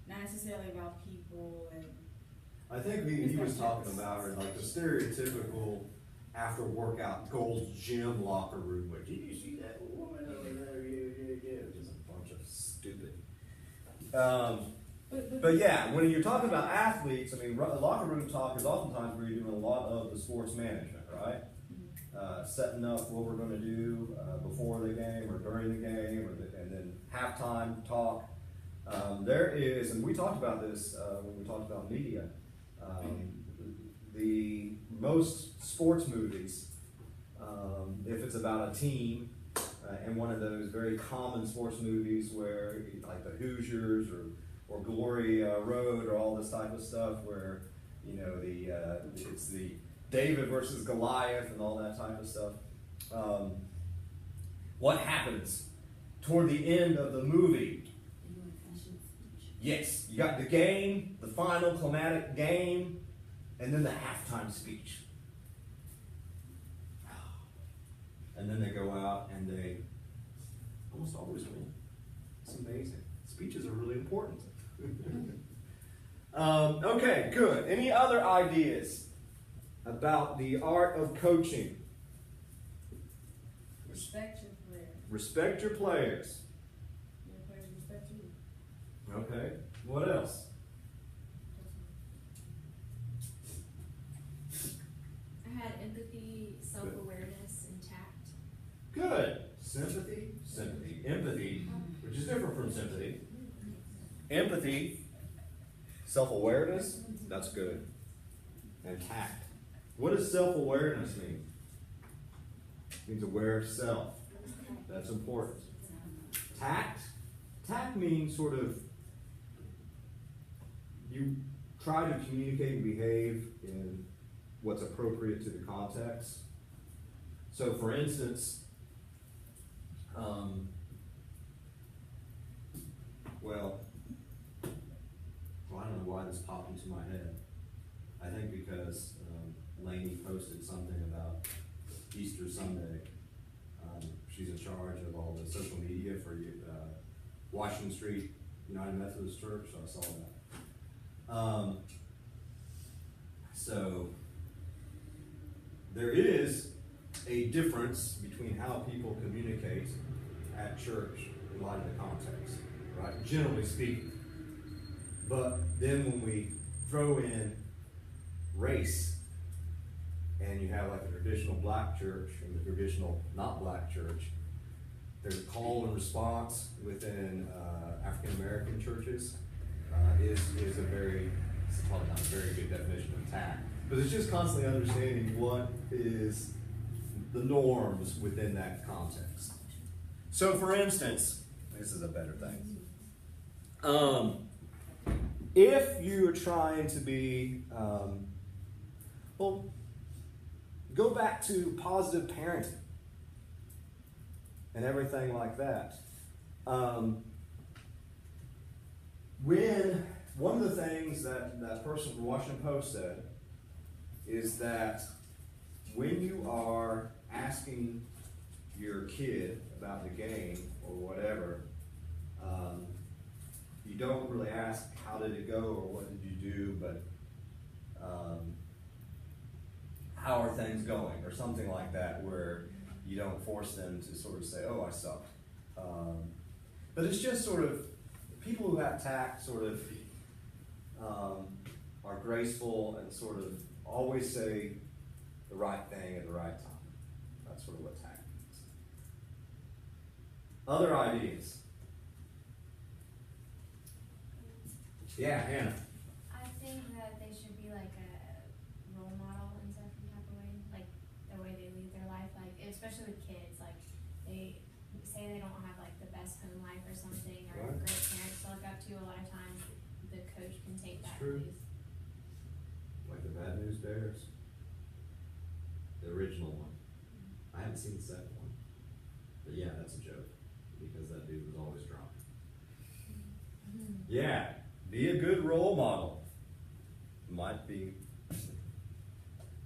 not necessarily about people and. I think he was talking about her like the stereotypical after workout Gold's Gym locker room. Where, did you see that woman over there? Yeah. Just a bunch of stupid. But yeah, when you're talking about athletes, I mean, locker room talk is oftentimes where you're doing a lot of the sports management, right? Setting up what we're going to do before the game or during the game, and then halftime talk. There is, and we talked about this when we talked about media. The most sports movies, if it's about a team, and one of those very common sports movies where, like the Hoosiers or Glory Road or all this type of stuff, where it's the David versus Goliath and all that type of stuff. What happens toward the end of the movie? Yes, you got the game, the final climatic game, and then the halftime speech. And then they go out and they almost always win. It's amazing. Speeches are really important. Okay, good. Any other ideas about the art of coaching? Respect your players. Respect your players. Your players respect you. Okay. What else? I had empathy, self-awareness, and tact. Good. Sympathy. Empathy, which is different from sympathy. Empathy, self-awareness, that's good. And tact. What does self-awareness mean? It means aware of self. That's important. Tact? Tact means sort of you try to communicate and behave in what's appropriate to the context. So for instance, I don't know why this popped into my head. I think because Lainey posted something about Easter Sunday. She's in charge of all the social media for Washington Street United Methodist Church, so I saw that. So there is a difference between how people communicate at church in light of the context, right? Generally speaking. But then when we throw in race, and you have like a traditional black church and the traditional not black church, there's call and response within African American churches is a very, it's probably not a very good definition of tact, but it's just constantly understanding what is the norms within that context. So for instance, this is a better thing. If you're trying to be, go back to positive parenting and everything like that. When one of the things that person from Washington Post said is that when you are asking your kid about the game or whatever, you don't really ask how did it go or what did you do, but how are things going or something like that, where you don't force them to sort of say, oh, I sucked. But it's just sort of, people who have tact sort of are graceful and sort of always say the right thing at the right time. That's sort of what tact means. Other ideas? Yeah, Hannah. I think that they should be like a role model in some type of way, like the way they lead their life, like especially with kids, like they say they don't have like the best home life or something, or Right. great parents to look up to. A lot of times, the coach can take It's that true. and use. Like the Bad News Bears. The original one. I haven't seen the second one. But yeah, that's a joke. Because that dude was always drunk. Yeah. Be a good role model. Might be,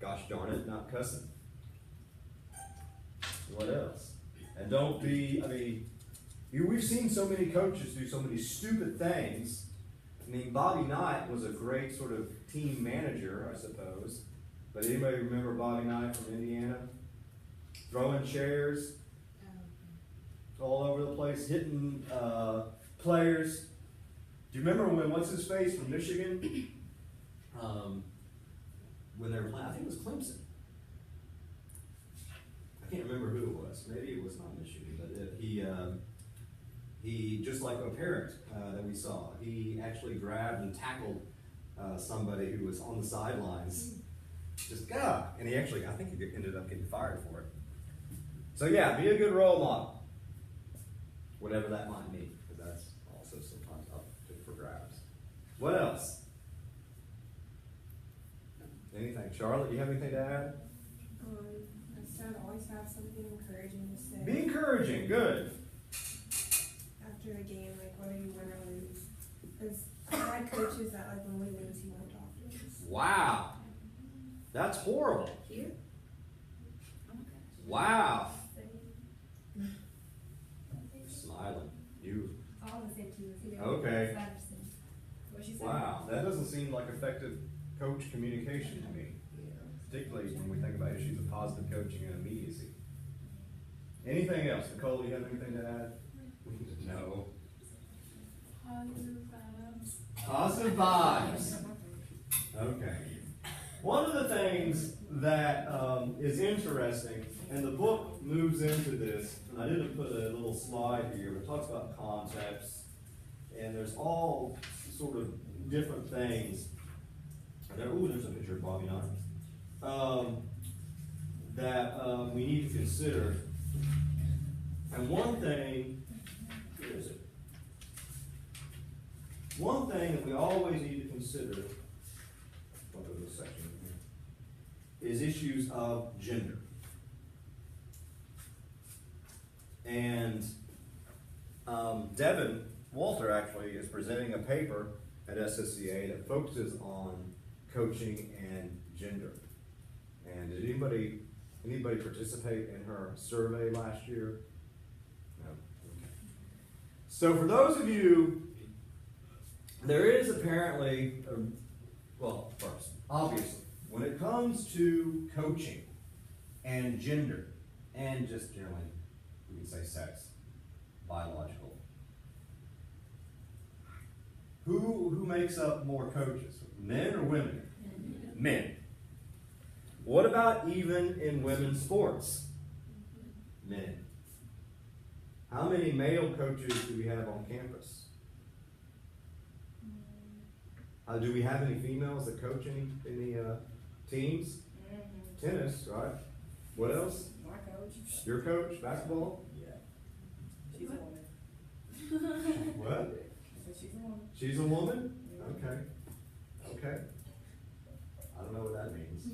gosh darn it, not cussing. What else? And don't be, I mean, we've seen so many coaches do so many stupid things I mean, Bobby Knight was a great sort of team manager, I suppose. But anybody remember Bobby Knight from Indiana? Throwing chairs all over the place, hitting players. Do you remember when what's his face from Michigan? When they were playing, I think it was Clemson. I can't remember who it was. Maybe it was not Michigan, but he just like a parent that we saw, he actually grabbed and tackled somebody who was on the sidelines. Just and he actually, I think he ended up getting fired for it. So yeah, be a good role model, whatever that might mean, because that's also sometimes up for grabs. What else? Anything, Charlotte? Do you have anything to add? I said always have something encouraging to say. Be encouraging. Good. After a game, like whether you win or lose. Because I had coaches that like when we lose, he won't talk to us. Wow, that's horrible. Here? Wow. Smiling. You. All the same too. Okay. What she said? Wow, that doesn't seem like effective coach communication to me, particularly when we think about issues of positive coaching and immediacy. Anything else? Nicole, do you have anything to add? No. Positive vibes. Okay. One of the things that is interesting, and the book moves into this, and I didn't put a little slide here, but it talks about concepts, and there's all sort of different things. There's a picture of Bobby Knight. That we need to consider. And one thing, where is it? One thing that we always need to consider, I'll go to this section here, is issues of gender. And Devin Walter actually is presenting a paper at SSCA that focuses on coaching and gender. And did anybody participate in her survey last year? No. Okay. So for those of you, there is apparently, first, obviously, when it comes to coaching and gender, and just generally, we can say sex, biological, who makes up more coaches, men or women? Men. What about even in women's sports? Men. How many male coaches do we have on campus? Do we have any females that coach any teams? Tennis, right? What else? My coach. Your coach, basketball? Yeah. She's a woman. What? So she's a woman. She's a woman? Okay. Okay. I don't know what that means.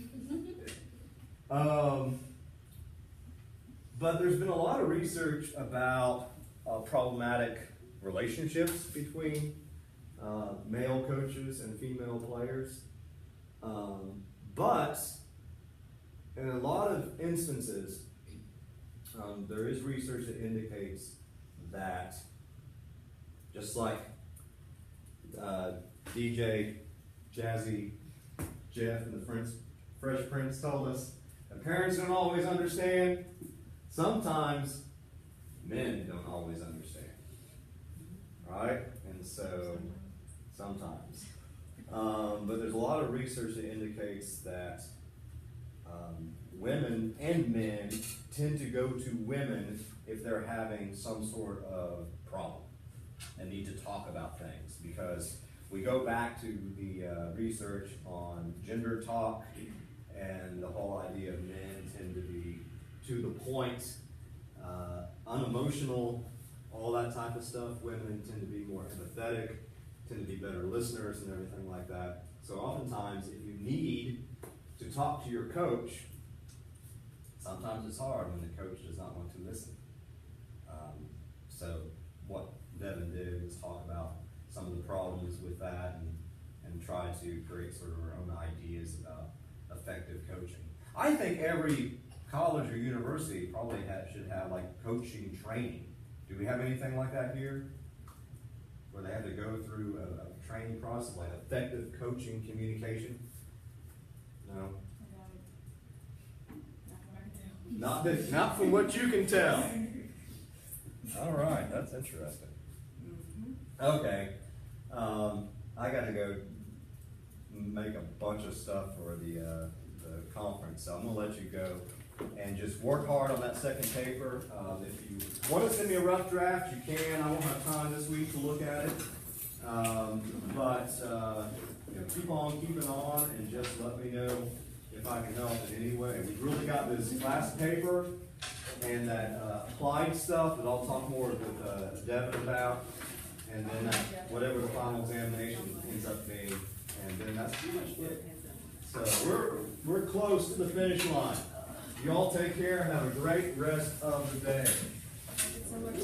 But there's been a lot of research about problematic relationships between male coaches and female players. But in a lot of instances, there is research that indicates that just like DJ Jazzy Jeff and the Fresh Prince told us, that parents don't always understand. Sometimes men don't always understand, right? And so sometimes, but there's a lot of research that indicates that women and men tend to go to women if they're having some sort of problem and need to talk about things, because we go back to the research on gender talk and the whole idea of men tend to be to the point, unemotional, all that type of stuff. Women tend to be more empathetic, tend to be better listeners and everything like that. So oftentimes, if you need to talk to your coach, sometimes it's hard when the coach does not want to listen. So what Devin did was talk about some of the problems with that and try to create sort of our own ideas about effective coaching. I think every college or university probably should have like coaching training. Do we have anything like that here? where they have to go through a training process, like effective coaching communication? No? Not from what you can tell. All right, that's interesting. Okay, I gotta go make a bunch of stuff for the conference, so I'm gonna let you go and just work hard on that second paper. If you want to send me a rough draft, you can. I won't have time this week to look at it. But keep on keeping on and just let me know if I can help in any way. We've really got this last paper and that applied stuff that I'll talk more with Devin about, and then whatever the final examination ends up being, and then that's pretty much it. So we're close to the finish line. You all take care and have a great rest of the day. Thank you so much.